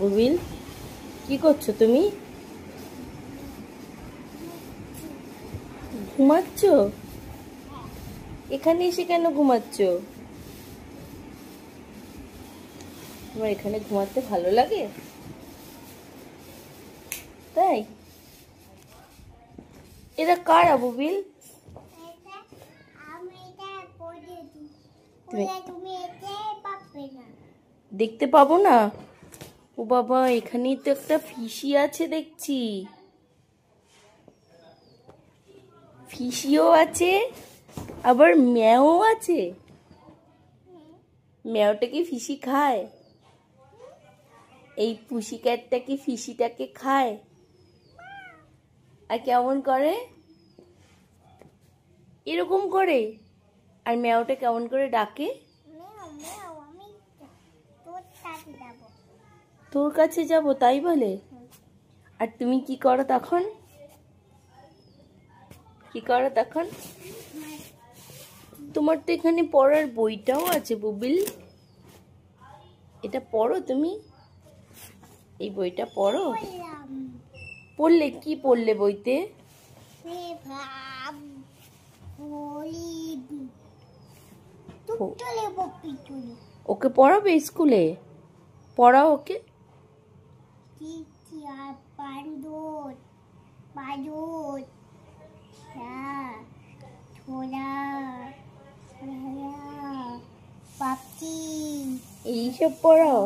বুবিল, কি করছো তুমি? ঘুমাচ্ছ? এখানে এসে কেন ঘুমাচ্ছ? তোমার এখানে ঘুমাতে ভালো লাগে তাই? এরা কারা বুবিল? দেখতে পাবো না? ও বাবা, এখানেই তো একটা ফিশি আছে দেখছি। ফিশিও আছে, আবার ম্যাও আছে। ম্যাওটা কি ফিশি খায়? এই পুষি ক্যাটটা কি ফিশিটাকে খায়? আর কেমন করে? এরকম করে। আর ম্যাওটা কেমন করে ডাকে? তোর কাছে যাব তাই বলে? আর তুমি কি করো তখন? কি করো তখন? তোমার তো এখানে পড়ার বইটাও আছে বুবিল। এটা পড়ো তুমি? এই বইটা পড়ো? পড়লে কি পড়লে বইতে? ওকে পড়াবে স্কুলে? পড়াও ওকে। এইসব পড়াও?